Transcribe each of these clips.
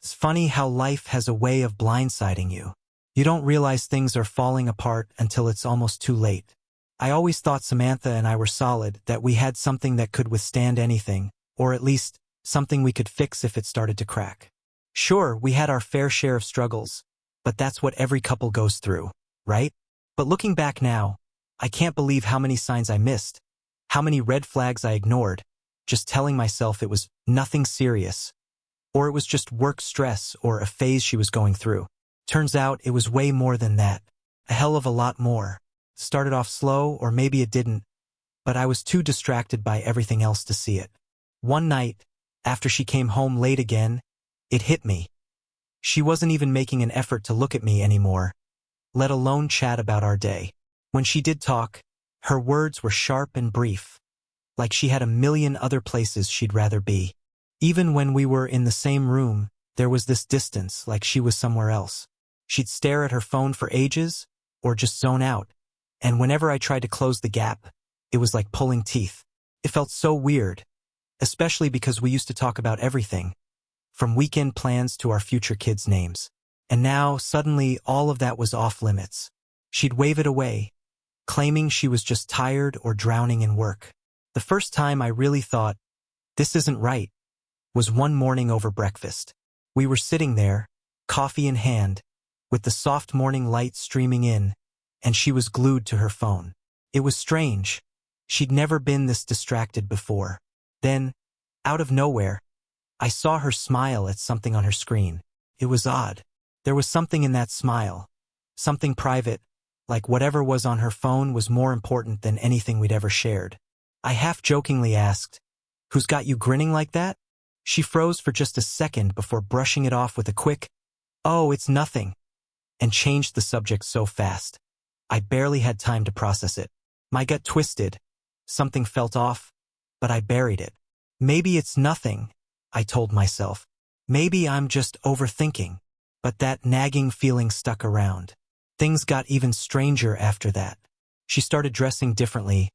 It's funny how life has a way of blindsiding you. You don't realize things are falling apart until it's almost too late. I always thought Samantha and I were solid, that we had something that could withstand anything, or at least something we could fix if it started to crack. Sure, we had our fair share of struggles, but that's what every couple goes through, right? But looking back now, I can't believe how many signs I missed, how many red flags I ignored, just telling myself it was nothing serious, or it was just work stress or a phase she was going through. Turns out it was way more than that, a hell of a lot more. Started off slow, or maybe it didn't, but I was too distracted by everything else to see it. One night, after she came home late again, it hit me. She wasn't even making an effort to look at me anymore, let alone chat about our day. When she did talk, her words were sharp and brief, like she had a million other places she'd rather be. Even when we were in the same room, there was this distance, like she was somewhere else. She'd stare at her phone for ages, or just zone out, and whenever I tried to close the gap, it was like pulling teeth. It felt so weird, especially because we used to talk about everything, from weekend plans to our future kids' names. And now, suddenly, all of that was off limits. She'd wave it away, claiming she was just tired or drowning in work. The first time I really thought, this isn't right, was one morning over breakfast. We were sitting there, coffee in hand, with the soft morning light streaming in, and she was glued to her phone. It was strange. She'd never been this distracted before. Then, out of nowhere, I saw her smile at something on her screen. It was odd. There was something in that smile, something private, like whatever was on her phone was more important than anything we'd ever shared. I half-jokingly asked, "Who's got you grinning like that?" She froze for just a second before brushing it off with a quick, "Oh, it's nothing," and changed the subject so fast. I barely had time to process it. My gut twisted. Something felt off, but I buried it. Maybe it's nothing, I told myself. Maybe I'm just overthinking. But that nagging feeling stuck around. Things got even stranger after that. She started dressing differently,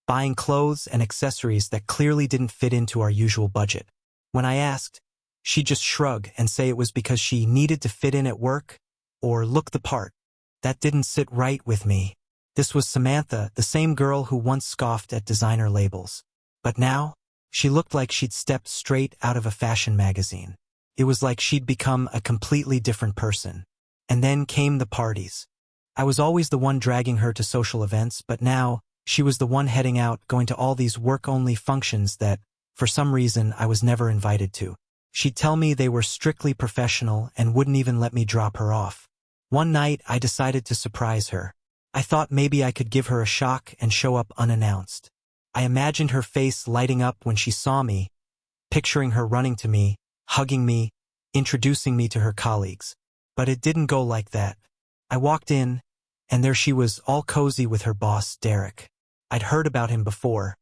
buying clothes and accessories that clearly didn't fit into our usual budget. When I asked, she'd just shrug and say it was because she needed to fit in at work or look the part. That didn't sit right with me. This was Samantha, the same girl who once scoffed at designer labels. But now, she looked like she'd stepped straight out of a fashion magazine. It was like she'd become a completely different person. And then came the parties. I was always the one dragging her to social events, but now, she was the one heading out, going to all these work-only functions that, for some reason, I was never invited to. She'd tell me they were strictly professional and wouldn't even let me drop her off. One night, I decided to surprise her. I thought maybe I could give her a shock and show up unannounced. I imagined her face lighting up when she saw me, picturing her running to me, hugging me, introducing me to her colleagues. But it didn't go like that. I walked in, and there she was, all cozy with her boss, Derek. I'd heard about him before.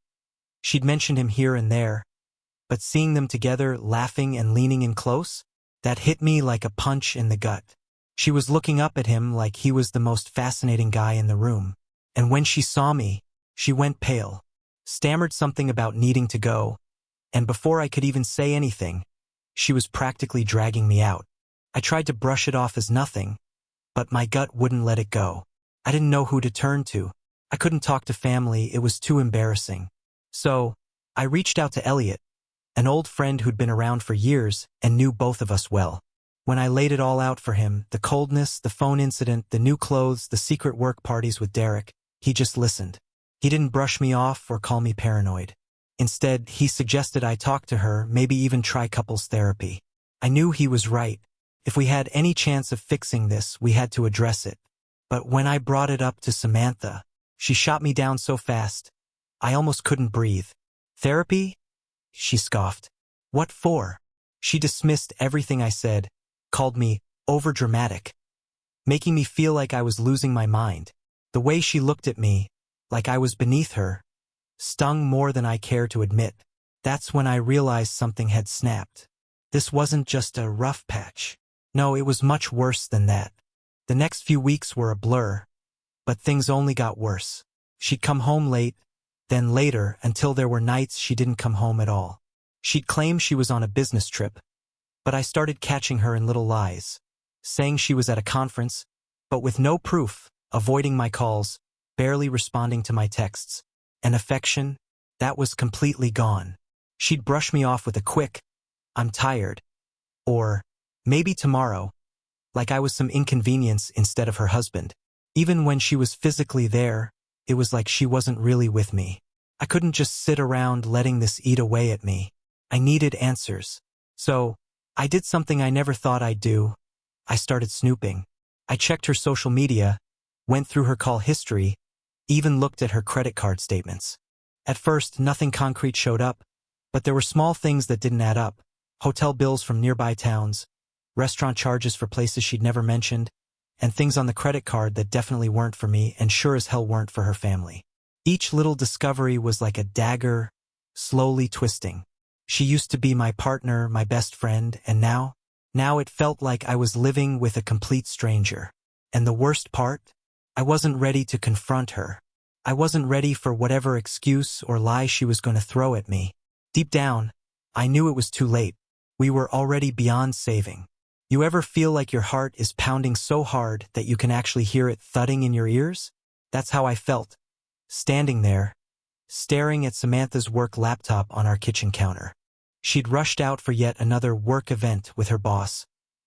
She'd mentioned him here and there, but seeing them together, laughing and leaning in close, that hit me like a punch in the gut. She was looking up at him like he was the most fascinating guy in the room. And when she saw me, she went pale, stammered something about needing to go, and before I could even say anything, she was practically dragging me out. I tried to brush it off as nothing, but my gut wouldn't let it go. I didn't know who to turn to. I couldn't talk to family, it was too embarrassing. So, I reached out to Elliot, an old friend who'd been around for years and knew both of us well. When I laid it all out for him, the coldness, the phone incident, the new clothes, the secret work parties with Derek, he just listened. He didn't brush me off or call me paranoid. Instead, he suggested I talk to her, maybe even try couples therapy. I knew he was right. If we had any chance of fixing this, we had to address it. But when I brought it up to Samantha, she shot me down so fast, I almost couldn't breathe. Therapy? She scoffed. What for? She dismissed everything I said, called me overdramatic, making me feel like I was losing my mind. The way she looked at me, like I was beneath her, stung more than I care to admit. That's when I realized something had snapped. This wasn't just a rough patch. No, it was much worse than that. The next few weeks were a blur, but things only got worse. She'd come home late, then later, until there were nights she didn't come home at all. She'd claim she was on a business trip, But I started catching her in little lies, saying she was at a conference, but with no proof, avoiding my calls, barely responding to my texts. And affection, that was completely gone. She'd brush me off with a quick, "I'm tired," or "maybe tomorrow," like I was some inconvenience instead of her husband. Even when she was physically there, it was like she wasn't really with me. I couldn't just sit around letting this eat away at me. I needed answers. So, I did something I never thought I'd do. I started snooping. I checked her social media, went through her call history, even looked at her credit card statements. At first, nothing concrete showed up, but there were small things that didn't add up. Hotel bills from nearby towns, restaurant charges for places she'd never mentioned, and things on the credit card that definitely weren't for me and sure as hell weren't for her family. Each little discovery was like a dagger, slowly twisting. She used to be my partner, my best friend, and now it felt like I was living with a complete stranger. And the worst part? I wasn't ready to confront her. I wasn't ready for whatever excuse or lie she was going to throw at me. Deep down, I knew it was too late. We were already beyond saving. You ever feel like your heart is pounding so hard that you can actually hear it thudding in your ears? That's how I felt, standing there, staring at Samantha's work laptop on our kitchen counter. She'd rushed out for yet another work event with her boss,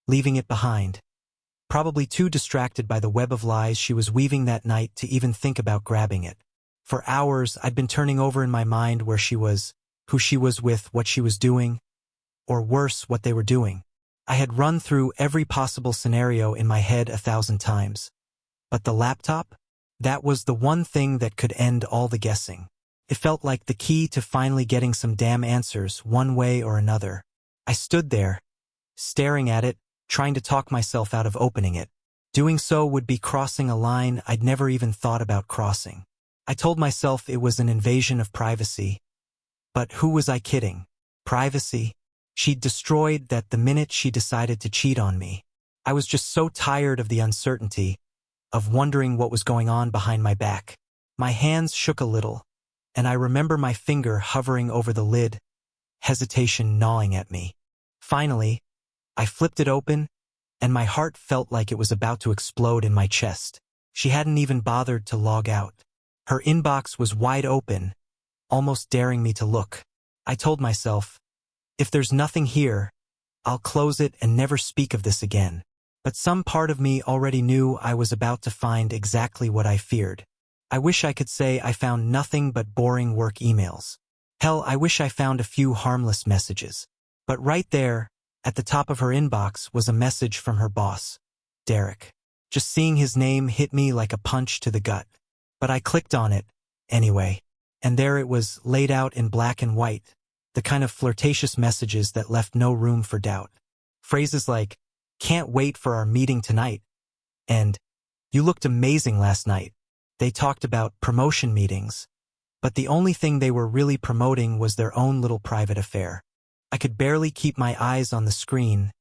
leaving it behind. Probably too distracted by the web of lies she was weaving that night to even think about grabbing it. For hours, I'd been turning over in my mind where she was, who she was with, what she was doing, or worse, what they were doing. I had run through every possible scenario in my head 1,000 times. But the laptop? That was the one thing that could end all the guessing. It felt like the key to finally getting some damn answers, one way or another. I stood there, staring at it, trying to talk myself out of opening it. Doing so would be crossing a line I'd never even thought about crossing. I told myself it was an invasion of privacy. But who was I kidding? Privacy? She'd destroyed that the minute she decided to cheat on me. I was just so tired of the uncertainty, of wondering what was going on behind my back. My hands shook a little, and I remember my finger hovering over the lid, hesitation gnawing at me. Finally, I flipped it open, and my heart felt like it was about to explode in my chest. She hadn't even bothered to log out. Her inbox was wide open, almost daring me to look. I told myself, if there's nothing here, I'll close it and never speak of this again. But some part of me already knew I was about to find exactly what I feared. I wish I could say I found nothing but boring work emails. Hell, I wish I found a few harmless messages. But right there, at the top of her inbox, was a message from her boss, Derek. Just seeing his name hit me like a punch to the gut. But I clicked on it, anyway. And there it was, laid out in black and white, the kind of flirtatious messages that left no room for doubt. Phrases like, "Can't wait for our meeting tonight," and "You looked amazing last night." They talked about promotion meetings, but the only thing they were really promoting was their own little private affair. I could barely keep my eyes on the screen,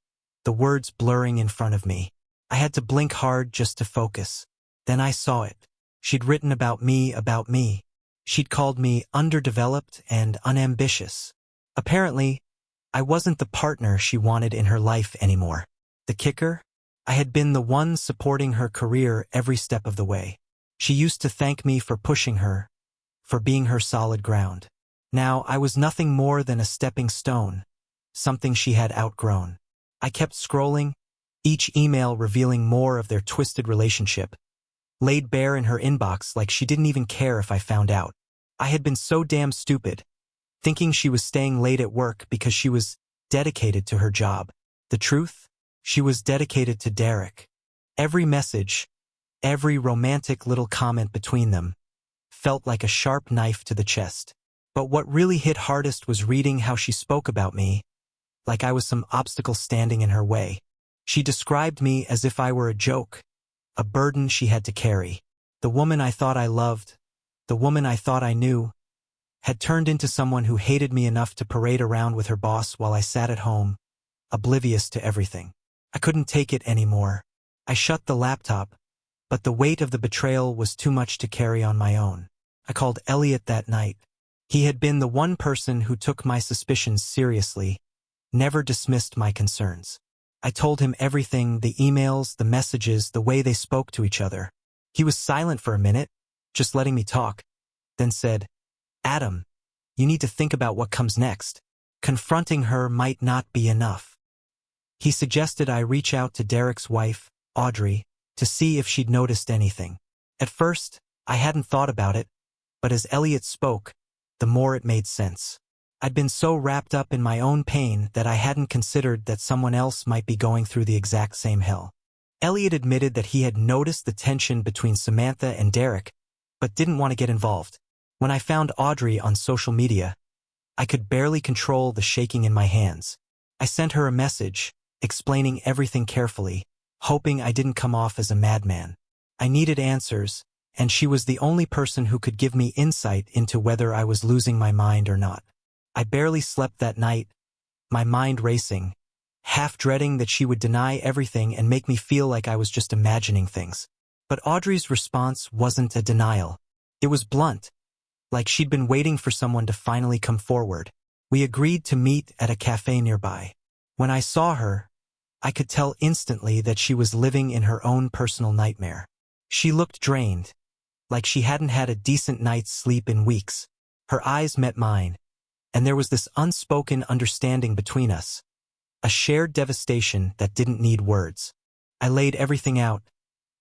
the words blurring in front of me. I had to blink hard just to focus. Then I saw it. She'd written about me, about me. She'd called me underdeveloped and unambitious. Apparently, I wasn't the partner she wanted in her life anymore. The kicker? I had been the one supporting her career every step of the way. She used to thank me for pushing her, for being her solid ground. Now I was nothing more than a stepping stone, something she had outgrown. I kept scrolling, each email revealing more of their twisted relationship, laid bare in her inbox like she didn't even care if I found out. I had been so damn stupid, thinking she was staying late at work because she was dedicated to her job. The truth? She was dedicated to Derek. Every message, every romantic little comment between them, felt like a sharp knife to the chest. But what really hit hardest was reading how she spoke about me, like I was some obstacle standing in her way. She described me as if I were a joke, a burden she had to carry. The woman I thought I loved, the woman I thought I knew, had turned into someone who hated me enough to parade around with her boss while I sat at home, oblivious to everything. I couldn't take it anymore. I shut the laptop, but the weight of the betrayal was too much to carry on my own. I called Elliot that night. He had been the one person who took my suspicions seriously, never dismissed my concerns. I told him everything, the emails, the messages, the way they spoke to each other. He was silent for a minute, just letting me talk, then said, "Adam, you need to think about what comes next. Confronting her might not be enough." He suggested I reach out to Derek's wife, Audrey, to see if she'd noticed anything. At first, I hadn't thought about it, but as Elliot spoke, the more it made sense. I'd been so wrapped up in my own pain that I hadn't considered that someone else might be going through the exact same hell. Elliot admitted that he had noticed the tension between Samantha and Derek, but didn't want to get involved. When I found Audrey on social media, I could barely control the shaking in my hands. I sent her a message, explaining everything carefully, hoping I didn't come off as a madman. I needed answers, and she was the only person who could give me insight into whether I was losing my mind or not. I barely slept that night, my mind racing, half dreading that she would deny everything and make me feel like I was just imagining things. But Audrey's response wasn't a denial. It was blunt, like she'd been waiting for someone to finally come forward. We agreed to meet at a cafe nearby. When I saw her, I could tell instantly that she was living in her own personal nightmare. She looked drained, like she hadn't had a decent night's sleep in weeks. Her eyes met mine, and there was this unspoken understanding between us, a shared devastation that didn't need words. I laid everything out,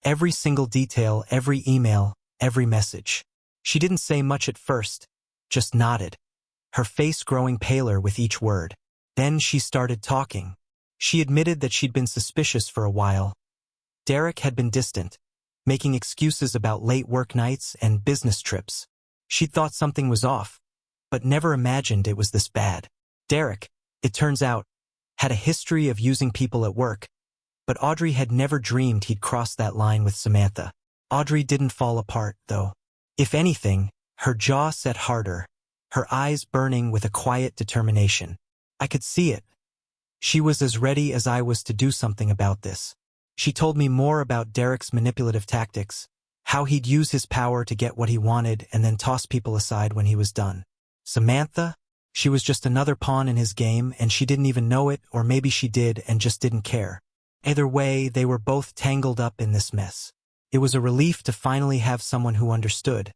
every single detail, every email, every message. She didn't say much at first, just nodded, her face growing paler with each word. Then she started talking. She admitted that she'd been suspicious for a while. Derek had been distant, making excuses about late work nights and business trips. She'd thought something was off, but never imagined it was this bad. Derek, it turns out, had a history of using people at work, but Audrey had never dreamed he'd crossed that line with Samantha. Audrey didn't fall apart, though. If anything, her jaw set harder, her eyes burning with a quiet determination. I could see it. She was as ready as I was to do something about this. She told me more about Derek's manipulative tactics, how he'd use his power to get what he wanted and then toss people aside when he was done. Samantha? She was just another pawn in his game, and she didn't even know it, or maybe she did and just didn't care. Either way, they were both tangled up in this mess. It was a relief to finally have someone who understood,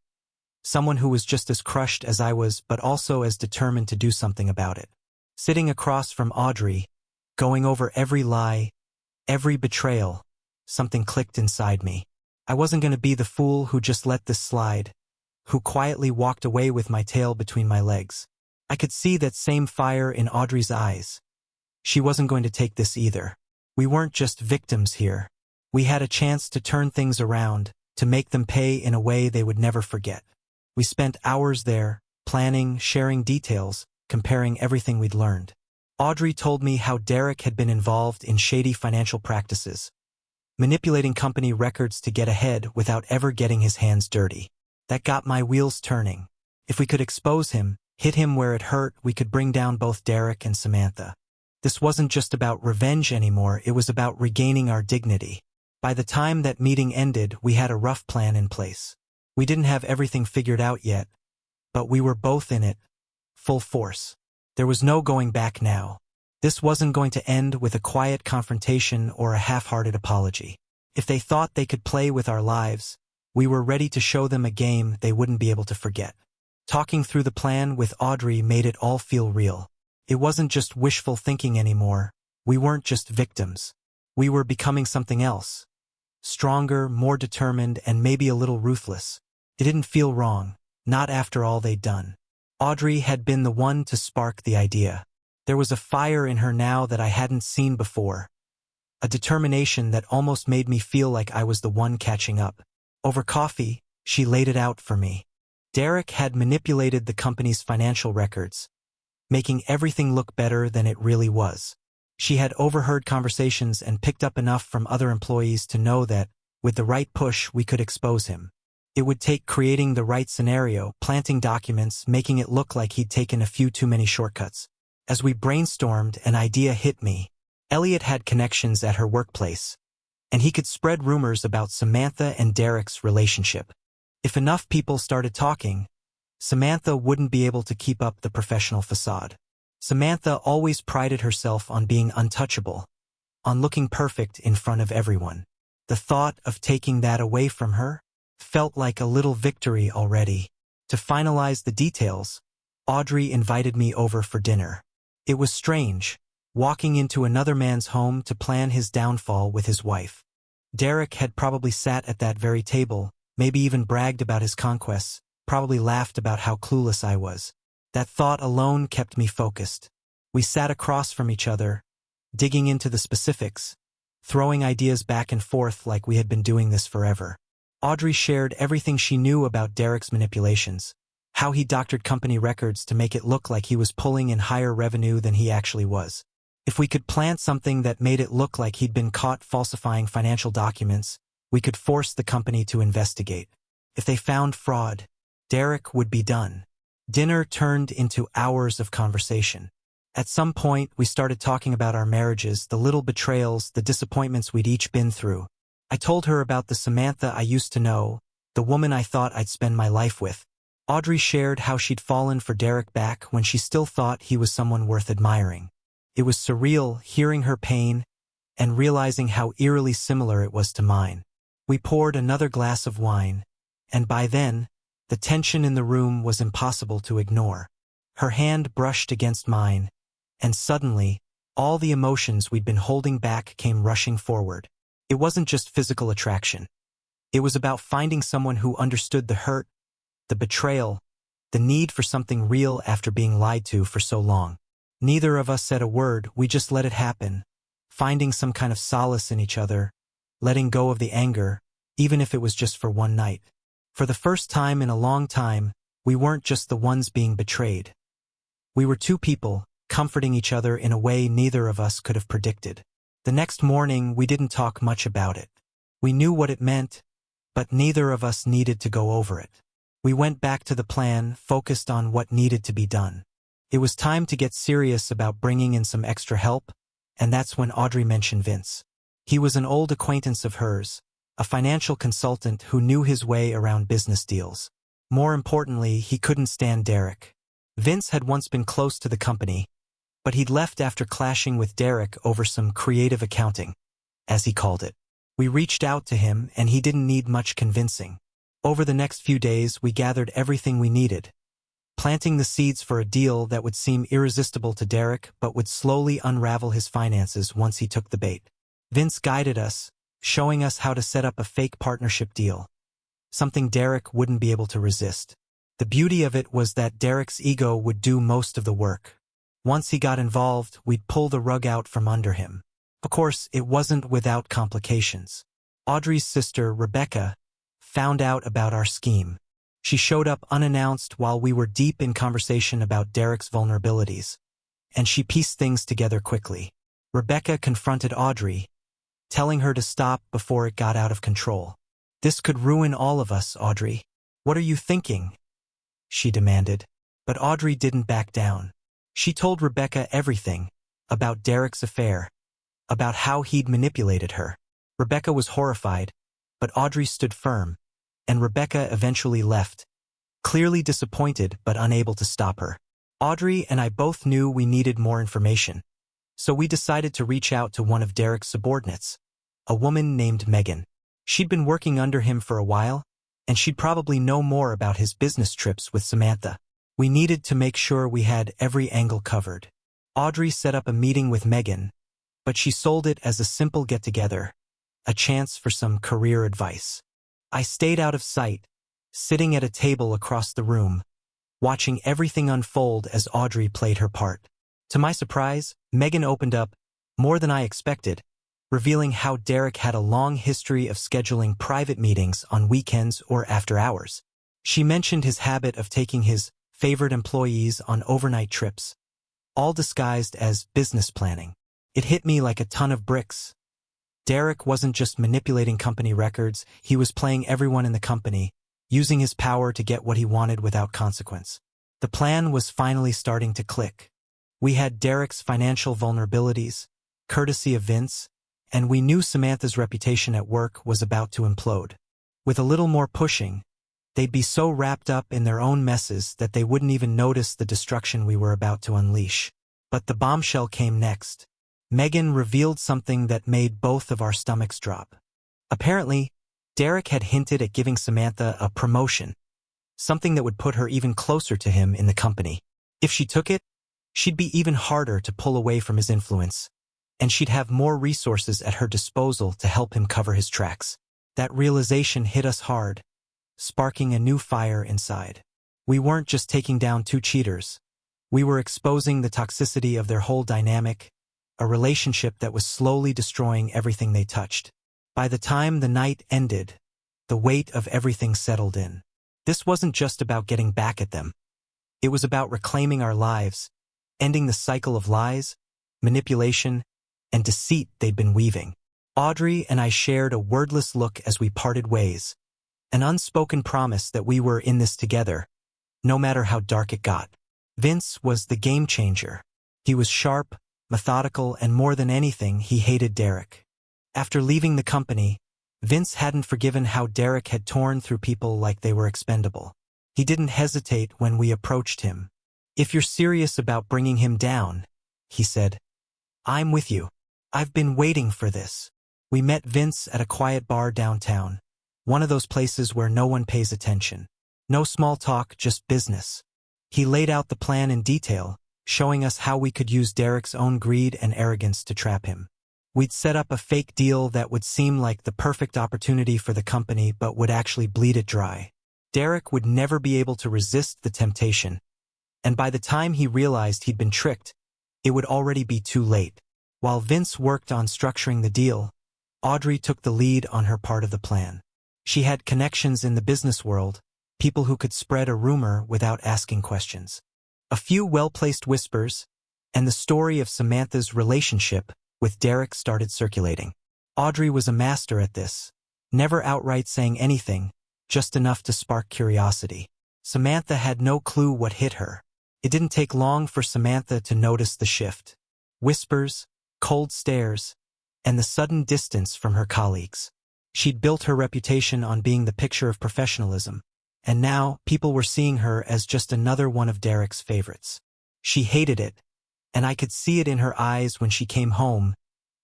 someone who was just as crushed as I was, but also as determined to do something about it. Sitting across from Audrey, going over every lie, every betrayal, something clicked inside me. I wasn't going to be the fool who just let this slide, who quietly walked away with my tail between my legs. I could see that same fire in Audrey's eyes. She wasn't going to take this either. We weren't just victims here. We had a chance to turn things around, to make them pay in a way they would never forget. We spent hours there, planning, sharing details, comparing everything we'd learned. Audrey told me how Derek had been involved in shady financial practices, manipulating company records to get ahead without ever getting his hands dirty. That got my wheels turning. If we could expose him, hit him where it hurt, we could bring down both Derek and Samantha. This wasn't just about revenge anymore, it was about regaining our dignity. By the time that meeting ended, we had a rough plan in place. We didn't have everything figured out yet, but we were both in it, full force. There was no going back now. This wasn't going to end with a quiet confrontation or a half-hearted apology. If they thought they could play with our lives, we were ready to show them a game they wouldn't be able to forget. Talking through the plan with Audrey made it all feel real. It wasn't just wishful thinking anymore. We weren't just victims. We were becoming something else. Stronger, more determined, and maybe a little ruthless. It didn't feel wrong, not after all they'd done. Audrey had been the one to spark the idea. There was a fire in her now that I hadn't seen before. A determination that almost made me feel like I was the one catching up. Over coffee, she laid it out for me. Derek had manipulated the company's financial records, making everything look better than it really was. She had overheard conversations and picked up enough from other employees to know that, with the right push, we could expose him. It would take creating the right scenario, planting documents, making it look like he'd taken a few too many shortcuts. As we brainstormed, an idea hit me. Elliot had connections at her workplace, and he could spread rumors about Samantha and Derek's relationship. If enough people started talking, Samantha wouldn't be able to keep up the professional facade. Samantha always prided herself on being untouchable, on looking perfect in front of everyone. The thought of taking that away from her felt like a little victory already. To finalize the details, Audrey invited me over for dinner. It was strange, walking into another man's home to plan his downfall with his wife. Derek had probably sat at that very table, maybe even bragged about his conquests, probably laughed about how clueless I was. That thought alone kept me focused. We sat across from each other, digging into the specifics, throwing ideas back and forth like we had been doing this forever. Audrey shared everything she knew about Derek's manipulations, how he doctored company records to make it look like he was pulling in higher revenue than he actually was. If we could plant something that made it look like he'd been caught falsifying financial documents, we could force the company to investigate. If they found fraud, Derek would be done. Dinner turned into hours of conversation. At some point, we started talking about our marriages, the little betrayals, the disappointments we'd each been through. I told her about the Samantha I used to know, the woman I thought I'd spend my life with. Audrey shared how she'd fallen for Derek back when she still thought he was someone worth admiring. It was surreal hearing her pain and realizing how eerily similar it was to mine. We poured another glass of wine, and by then, the tension in the room was impossible to ignore. Her hand brushed against mine, and suddenly, all the emotions we'd been holding back came rushing forward. It wasn't just physical attraction. It was about finding someone who understood the hurt, the betrayal, the need for something real after being lied to for so long. Neither of us said a word, we just let it happen, finding some kind of solace in each other, letting go of the anger, even if it was just for one night. For the first time in a long time, we weren't just the ones being betrayed. We were two people, comforting each other in a way neither of us could have predicted. The next morning, we didn't talk much about it. We knew what it meant, but neither of us needed to go over it. We went back to the plan, focused on what needed to be done. It was time to get serious about bringing in some extra help, and that's when Audrey mentioned Vince. He was an old acquaintance of hers, a financial consultant who knew his way around business deals. More importantly, he couldn't stand Derek. Vince had once been close to the company, but he'd left after clashing with Derek over some creative accounting, as he called it. We reached out to him, and he didn't need much convincing. Over the next few days, we gathered everything we needed, planting the seeds for a deal that would seem irresistible to Derek but would slowly unravel his finances once he took the bait. Vince guided us, showing us how to set up a fake partnership deal, something Derek wouldn't be able to resist. The beauty of it was that Derek's ego would do most of the work. Once he got involved, we'd pull the rug out from under him. Of course, it wasn't without complications. Audrey's sister, Rebecca, found out about our scheme. She showed up unannounced while we were deep in conversation about Derek's vulnerabilities, and she pieced things together quickly. Rebecca confronted Audrey, telling her to stop before it got out of control. "This could ruin all of us, Audrey. What are you thinking?" she demanded. But Audrey didn't back down. She told Rebecca everything, about Derek's affair, about how he'd manipulated her. Rebecca was horrified, but Audrey stood firm, and Rebecca eventually left, clearly disappointed but unable to stop her. Audrey and I both knew we needed more information, so we decided to reach out to one of Derek's subordinates, a woman named Megan. She'd been working under him for a while, and she'd probably know more about his business trips with Samantha. We needed to make sure we had every angle covered. Audrey set up a meeting with Megan, but she sold it as a simple get-together, a chance for some career advice. I stayed out of sight, sitting at a table across the room, watching everything unfold as Audrey played her part. To my surprise, Megan opened up, more than I expected, revealing how Derek had a long history of scheduling private meetings on weekends or after hours. She mentioned his habit of taking his favorite employees on overnight trips, all disguised as business planning. It hit me like a ton of bricks. Derek wasn't just manipulating company records, he was playing everyone in the company, using his power to get what he wanted without consequence. The plan was finally starting to click. We had Derek's financial vulnerabilities, courtesy of Vince, and we knew Samantha's reputation at work was about to implode. With a little more pushing, they'd be so wrapped up in their own messes that they wouldn't even notice the destruction we were about to unleash. But the bombshell came next. Megan revealed something that made both of our stomachs drop. Apparently, Derek had hinted at giving Samantha a promotion, something that would put her even closer to him in the company. If she took it, she'd be even harder to pull away from his influence, and she'd have more resources at her disposal to help him cover his tracks. That realization hit us hard, sparking a new fire inside. We weren't just taking down two cheaters. We were exposing the toxicity of their whole dynamic, a relationship that was slowly destroying everything they touched. By the time the night ended, the weight of everything settled in. This wasn't just about getting back at them. It was about reclaiming our lives, ending the cycle of lies, manipulation, and deceit they'd been weaving. Audrey and I shared a wordless look as we parted ways, an unspoken promise that we were in this together, no matter how dark it got. Vince was the game changer. He was sharp, methodical, and more than anything, he hated Derek. After leaving the company, Vince hadn't forgiven how Derek had torn through people like they were expendable. He didn't hesitate when we approached him. "If you're serious about bringing him down," he said, "I'm with you. I've been waiting for this." We met Vince at a quiet bar downtown, one of those places where no one pays attention. No small talk, just business. He laid out the plan in detail, showing us how we could use Derek's own greed and arrogance to trap him. We'd set up a fake deal that would seem like the perfect opportunity for the company but would actually bleed it dry. Derek would never be able to resist the temptation, and by the time he realized he'd been tricked, it would already be too late. While Vince worked on structuring the deal, Audrey took the lead on her part of the plan. She had connections in the business world, people who could spread a rumor without asking questions. A few well-placed whispers, and the story of Samantha's relationship with Derek started circulating. Audrey was a master at this, never outright saying anything, just enough to spark curiosity. Samantha had no clue what hit her. It didn't take long for Samantha to notice the shift. Whispers, cold stares, and the sudden distance from her colleagues. She'd built her reputation on being the picture of professionalism, and now people were seeing her as just another one of Derek's favorites. She hated it, and I could see it in her eyes when she came home,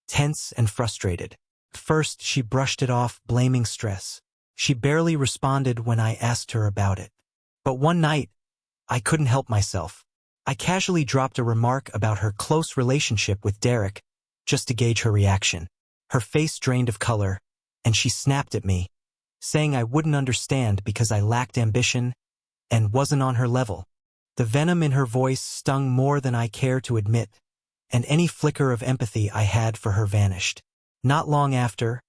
tense and frustrated. First, she brushed it off, blaming stress. She barely responded when I asked her about it. But one night, I couldn't help myself. I casually dropped a remark about her close relationship with Derek, just to gauge her reaction. Her face drained of color, and she snapped at me, saying I wouldn't understand because I lacked ambition and wasn't on her level. The venom in her voice stung more than I care to admit, and any flicker of empathy I had for her vanished. Not long after,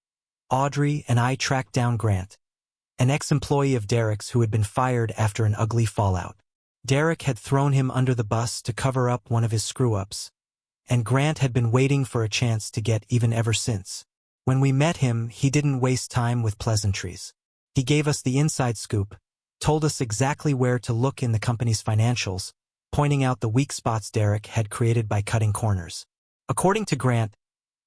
Audrey and I tracked down Grant, an ex-employee of Derek's who had been fired after an ugly fallout. Derek had thrown him under the bus to cover up one of his screw-ups, and Grant had been waiting for a chance to get even ever since. When we met him, he didn't waste time with pleasantries. He gave us the inside scoop, told us exactly where to look in the company's financials, pointing out the weak spots Derek had created by cutting corners. According to Grant,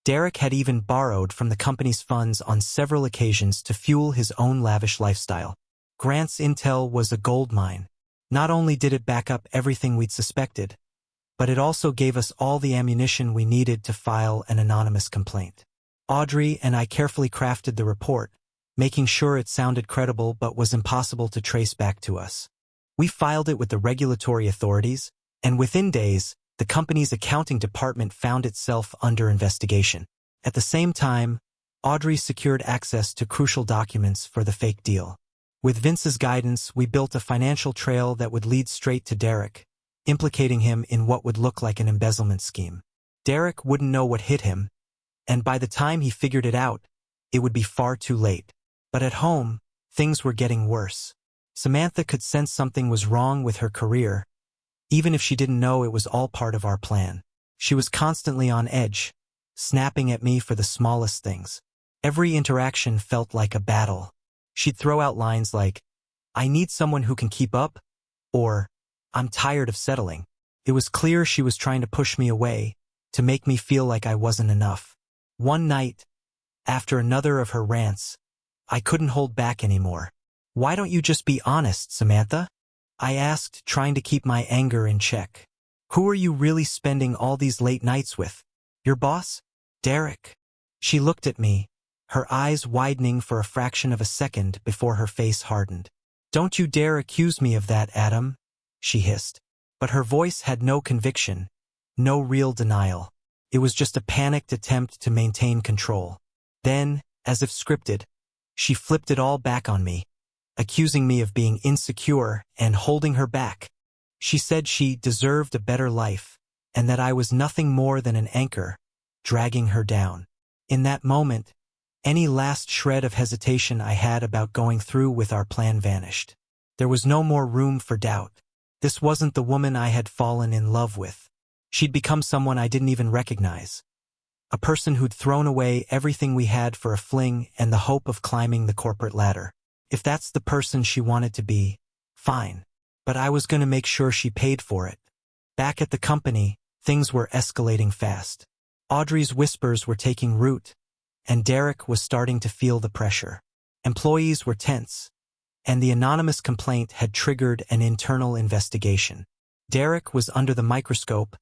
Derek had even borrowed from the company's funds on several occasions to fuel his own lavish lifestyle. Grant's intel was a gold mine. Not only did it back up everything we'd suspected, but it also gave us all the ammunition we needed to file an anonymous complaint. Audrey and I carefully crafted the report, making sure it sounded credible but was impossible to trace back to us. We filed it with the regulatory authorities, and within days, the company's accounting department found itself under investigation. At the same time, Audrey secured access to crucial documents for the fake deal. With Vince's guidance, we built a financial trail that would lead straight to Derek, implicating him in what would look like an embezzlement scheme. Derek wouldn't know what hit him, and by the time he figured it out, it would be far too late. But at home, things were getting worse. Samantha could sense something was wrong with her career, even if she didn't know it was all part of our plan. She was constantly on edge, snapping at me for the smallest things. Every interaction felt like a battle. She'd throw out lines like, "I need someone who can keep up," or, "I'm tired of settling." It was clear she was trying to push me away, to make me feel like I wasn't enough. One night, after another of her rants, I couldn't hold back anymore. "Why don't you just be honest, Samantha?" I asked, trying to keep my anger in check. Who are you really spending all these late nights with? Your boss? Derek. She looked at me, her eyes widening for a fraction of a second before her face hardened. Don't you dare accuse me of that, Adam, she hissed. But her voice had no conviction, no real denial. It was just a panicked attempt to maintain control. Then, as if scripted, she flipped it all back on me, accusing me of being insecure and holding her back. She said she deserved a better life, and that I was nothing more than an anchor, dragging her down. In that moment, any last shred of hesitation I had about going through with our plan vanished. There was no more room for doubt. This wasn't the woman I had fallen in love with. She'd become someone I didn't even recognize. A person who'd thrown away everything we had for a fling and the hope of climbing the corporate ladder. If that's the person she wanted to be, fine. But I was going to make sure she paid for it. Back at the company, things were escalating fast. Audrey's whispers were taking root, and Derek was starting to feel the pressure. Employees were tense, and the anonymous complaint had triggered an internal investigation. Derek was under the microscope,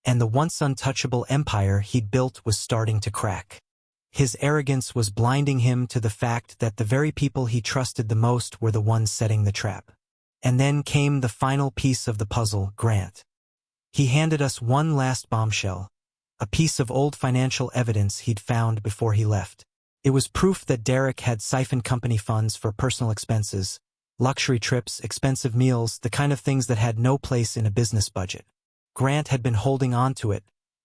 and the once untouchable empire he'd built was starting to crack. His arrogance was blinding him to the fact that the very people he trusted the most were the ones setting the trap. And then came the final piece of the puzzle, Grant. He handed us one last bombshell, a piece of old financial evidence he'd found before he left. It was proof that Derek had siphoned company funds for personal expenses, luxury trips, expensive meals, the kind of things that had no place in a business budget. Grant had been holding on to it,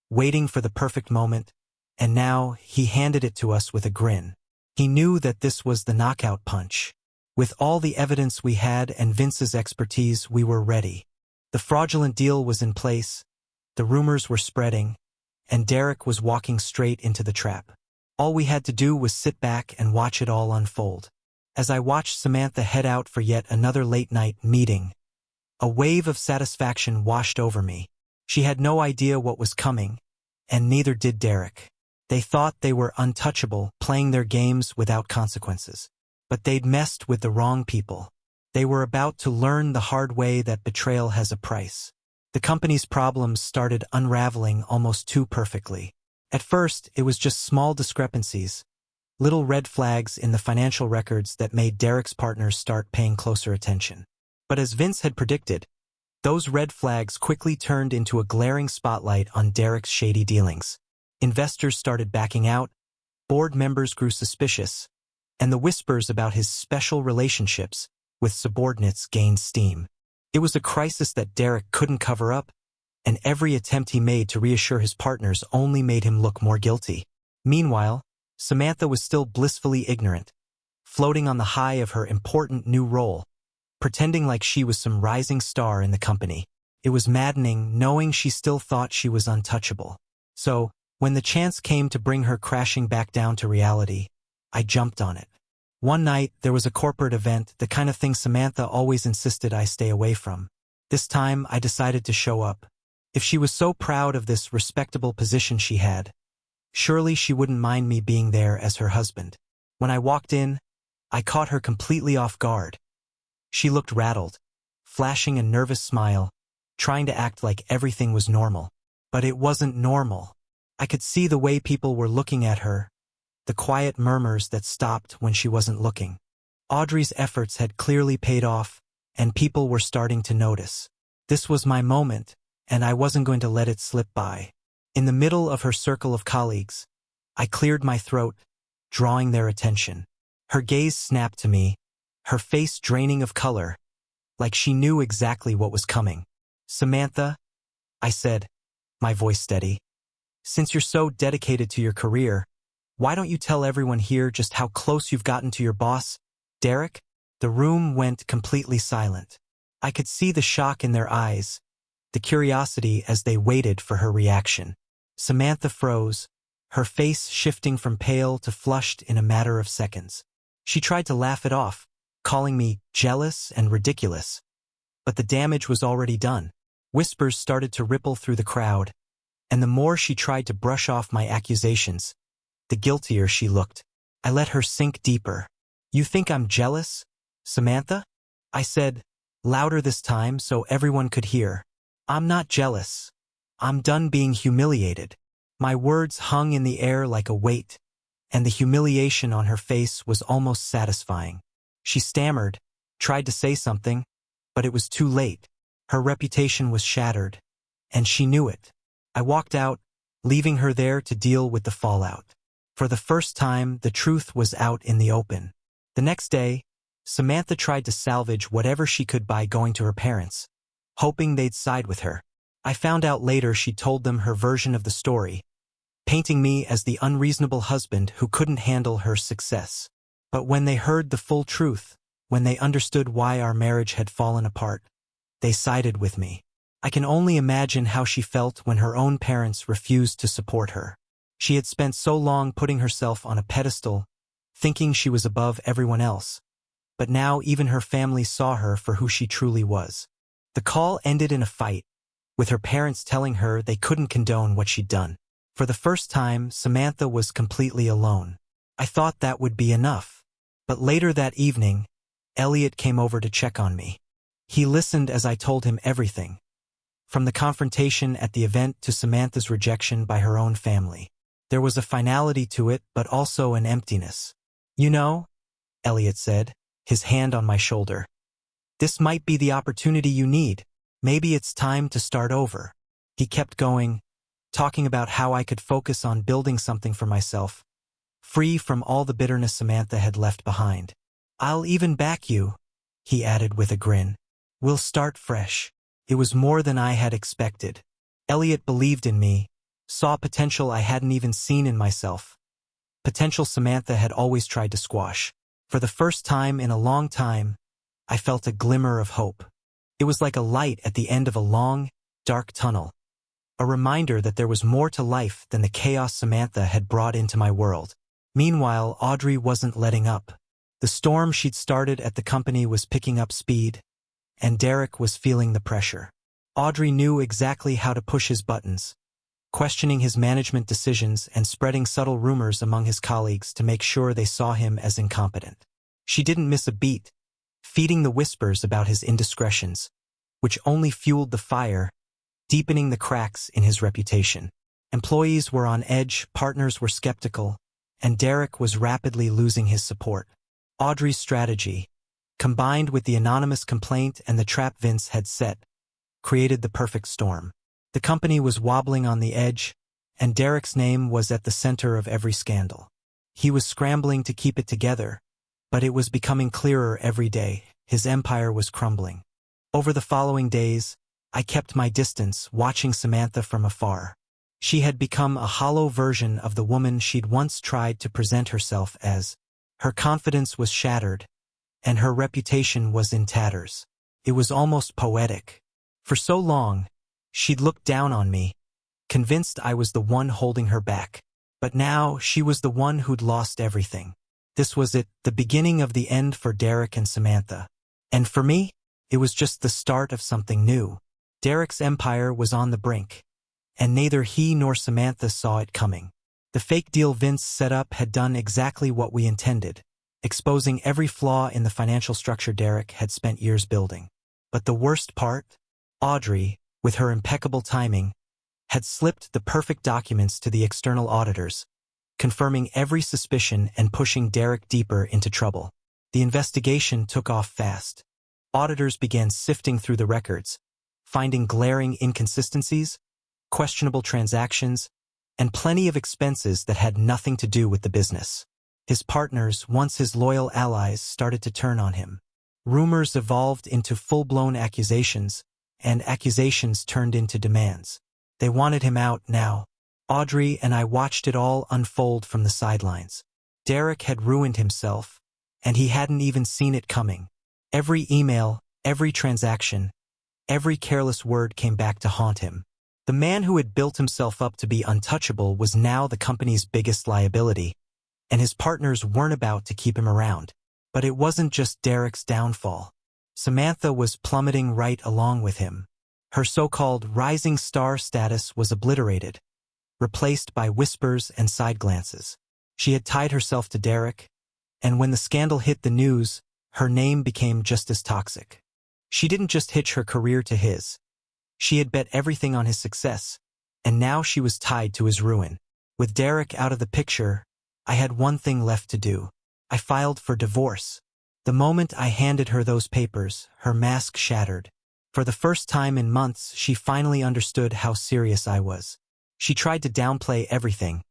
waiting for the perfect moment, and now he handed it to us with a grin. He knew that this was the knockout punch. With all the evidence we had and Vince's expertise, we were ready. The fraudulent deal was in place, the rumors were spreading, and Derek was walking straight into the trap. All we had to do was sit back and watch it all unfold. As I watched Samantha head out for yet another late-night meeting, a wave of satisfaction washed over me. She had no idea what was coming, and neither did Derek. They thought they were untouchable, playing their games without consequences. But they'd messed with the wrong people. They were about to learn the hard way that betrayal has a price. The company's problems started unraveling almost too perfectly. At first, it was just small discrepancies, little red flags in the financial records that made Derek's partners start paying closer attention. But as Vince had predicted, those red flags quickly turned into a glaring spotlight on Derek's shady dealings. Investors started backing out, board members grew suspicious, and the whispers about his special relationships with subordinates gained steam. It was a crisis that Derek couldn't cover up, and every attempt he made to reassure his partners only made him look more guilty. Meanwhile, Samantha was still blissfully ignorant, floating on the high of her important new role, pretending like she was some rising star in the company. It was maddening knowing she still thought she was untouchable. So, when the chance came to bring her crashing back down to reality, I jumped on it. One night, there was a corporate event, the kind of thing Samantha always insisted I stay away from. This time, I decided to show up. If she was so proud of this respectable position she had, surely she wouldn't mind me being there as her husband. When I walked in, I caught her completely off guard. She looked rattled, flashing a nervous smile, trying to act like everything was normal. But it wasn't normal. I could see the way people were looking at her, the quiet murmurs that stopped when she wasn't looking. Audrey's efforts had clearly paid off, and people were starting to notice. This was my moment, and I wasn't going to let it slip by. In the middle of her circle of colleagues, I cleared my throat, drawing their attention. Her gaze snapped to me, her face draining of color, like she knew exactly what was coming. "Samantha," I said, my voice steady, "since you're so dedicated to your career, why don't you tell everyone here just how close you've gotten to your boss, Derek?" The room went completely silent. I could see the shock in their eyes, the curiosity as they waited for her reaction. Samantha froze, her face shifting from pale to flushed in a matter of seconds. She tried to laugh it off, calling me jealous and ridiculous. But the damage was already done. Whispers started to ripple through the crowd, and the more she tried to brush off my accusations, the guiltier she looked. I let her sink deeper. "You think I'm jealous, Samantha?" I said, louder this time so everyone could hear. I'm not jealous. I'm done being humiliated. My words hung in the air like a weight, and the humiliation on her face was almost satisfying. She stammered, tried to say something, but it was too late. Her reputation was shattered, and she knew it. I walked out, leaving her there to deal with the fallout. For the first time, the truth was out in the open. The next day, Samantha tried to salvage whatever she could by going to her parents, hoping they'd side with her. I found out later she told them her version of the story, painting me as the unreasonable husband who couldn't handle her success. But when they heard the full truth, when they understood why our marriage had fallen apart, they sided with me. I can only imagine how she felt when her own parents refused to support her. She had spent so long putting herself on a pedestal, thinking she was above everyone else. But now even her family saw her for who she truly was. The call ended in a fight, with her parents telling her they couldn't condone what she'd done. For the first time, Samantha was completely alone. I thought that would be enough. But later that evening, Elliot came over to check on me. He listened as I told him everything, from the confrontation at the event to Samantha's rejection by her own family. There was a finality to it, but also an emptiness. You know, Elliot said, his hand on my shoulder. This might be the opportunity you need. Maybe it's time to start over. He kept going, talking about how I could focus on building something for myself, free from all the bitterness Samantha had left behind. I'll even back you, he added with a grin. We'll start fresh. It was more than I had expected. Elliot believed in me, saw potential I hadn't even seen in myself. Potential Samantha had always tried to squash. For the first time in a long time, I felt a glimmer of hope. It was like a light at the end of a long, dark tunnel. A reminder that there was more to life than the chaos Samantha had brought into my world. Meanwhile, Audrey wasn't letting up. The storm she'd started at the company was picking up speed, and Derek was feeling the pressure. Audrey knew exactly how to push his buttons, questioning his management decisions and spreading subtle rumors among his colleagues to make sure they saw him as incompetent. She didn't miss a beat, feeding the whispers about his indiscretions, which only fueled the fire, deepening the cracks in his reputation. Employees were on edge, partners were skeptical, and Derek was rapidly losing his support. Audrey's strategy, combined with the anonymous complaint and the trap Vince had set, created the perfect storm. The company was wobbling on the edge, and Derek's name was at the center of every scandal. He was scrambling to keep it together, but it was becoming clearer every day. His empire was crumbling. Over the following days, I kept my distance, watching Samantha from afar. She had become a hollow version of the woman she'd once tried to present herself as. Her confidence was shattered, and her reputation was in tatters. It was almost poetic. For so long, she'd looked down on me, convinced I was the one holding her back. But now, she was the one who'd lost everything. This was it, the beginning of the end for Derek and Samantha. And for me, it was just the start of something new. Derek's empire was on the brink, and neither he nor Samantha saw it coming. The fake deal Vince set up had done exactly what we intended, exposing every flaw in the financial structure Derek had spent years building. But the worst part? Audrey, with her impeccable timing, had slipped the perfect documents to the external auditors, confirming every suspicion and pushing Derek deeper into trouble. The investigation took off fast. Auditors began sifting through the records, finding glaring inconsistencies, questionable transactions, and plenty of expenses that had nothing to do with the business. His partners, once his loyal allies, started to turn on him. Rumors evolved into full-blown accusations, and accusations turned into demands. They wanted him out now. Audrey and I watched it all unfold from the sidelines. Derek had ruined himself, and he hadn't even seen it coming. Every email, every transaction, every careless word came back to haunt him. The man who had built himself up to be untouchable was now the company's biggest liability, and his partners weren't about to keep him around. But it wasn't just Derek's downfall. Samantha was plummeting right along with him. Her so-called rising star status was obliterated, replaced by whispers and side glances. She had tied herself to Derek, and when the scandal hit the news, her name became just as toxic. She didn't just hitch her career to his. She had bet everything on his success, and now she was tied to his ruin. With Derek out of the picture, I had one thing left to do. I filed for divorce. The moment I handed her those papers, her mask shattered. For the first time in months, she finally understood how serious I was. She tried to downplay everything,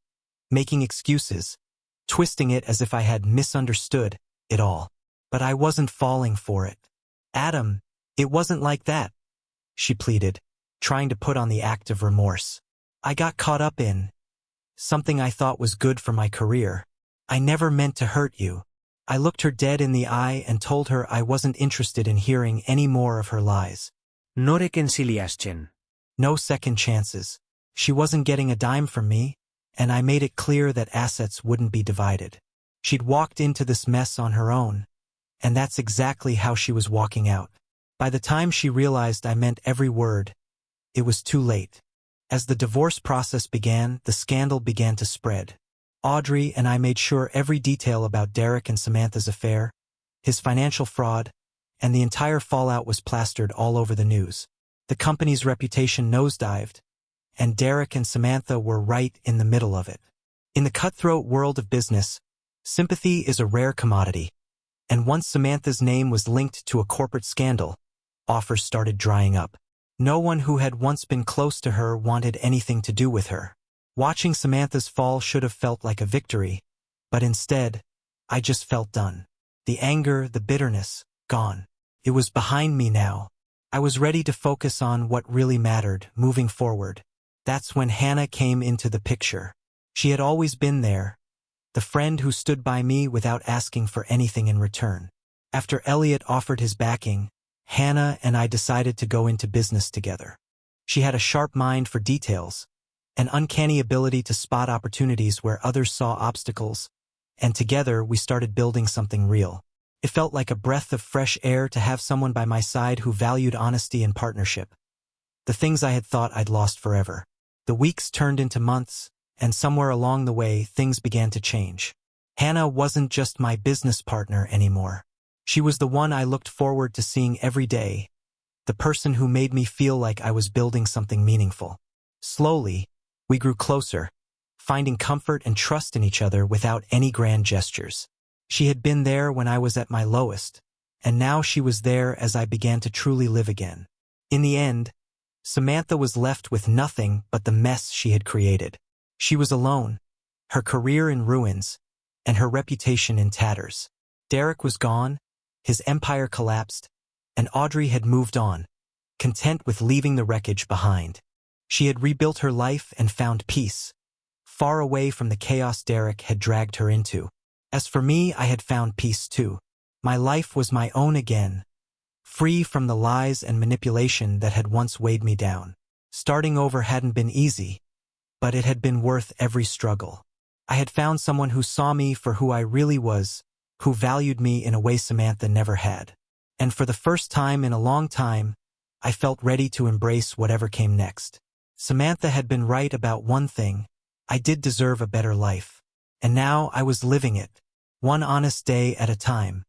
making excuses, twisting it as if I had misunderstood it all. But I wasn't falling for it. Adam, it wasn't like that, she pleaded, trying to put on the act of remorse. I got caught up in something I thought was good for my career. I never meant to hurt you. I looked her dead in the eye and told her I wasn't interested in hearing any more of her lies. No reconciliation. No second chances. She wasn't getting a dime from me, and I made it clear that assets wouldn't be divided. She'd walked into this mess on her own, and that's exactly how she was walking out. By the time she realized I meant every word, it was too late. As the divorce process began, the scandal began to spread. Audrey and I made sure every detail about Derek and Samantha's affair, his financial fraud, and the entire fallout was plastered all over the news. The company's reputation nosedived, and Derek and Samantha were right in the middle of it. In the cutthroat world of business, sympathy is a rare commodity, and once Samantha's name was linked to a corporate scandal, offers started drying up. No one who had once been close to her wanted anything to do with her. Watching Samantha's fall should have felt like a victory, but instead, I just felt done. The anger, the bitterness, gone. It was behind me now. I was ready to focus on what really mattered, moving forward. That's when Hannah came into the picture. She had always been there, the friend who stood by me without asking for anything in return. After Elliot offered his backing, Hannah and I decided to go into business together. She had a sharp mind for details, an uncanny ability to spot opportunities where others saw obstacles, and together we started building something real. It felt like a breath of fresh air to have someone by my side who valued honesty and partnership. The things I had thought I'd lost forever. The weeks turned into months, and somewhere along the way, things began to change. Hannah wasn't just my business partner anymore. She was the one I looked forward to seeing every day, the person who made me feel like I was building something meaningful. Slowly, we grew closer, finding comfort and trust in each other without any grand gestures. She had been there when I was at my lowest, and now she was there as I began to truly live again. In the end, Samantha was left with nothing but the mess she had created. She was alone, her career in ruins, and her reputation in tatters. Derek was gone, his empire collapsed, and Audrey had moved on, content with leaving the wreckage behind. She had rebuilt her life and found peace, far away from the chaos Derek had dragged her into. As for me, I had found peace too. My life was my own again, free from the lies and manipulation that had once weighed me down. Starting over hadn't been easy, but it had been worth every struggle. I had found someone who saw me for who I really was, who valued me in a way Samantha never had. And for the first time in a long time, I felt ready to embrace whatever came next. Samantha had been right about one thing. I did deserve a better life. And now I was living it, one honest day at a time.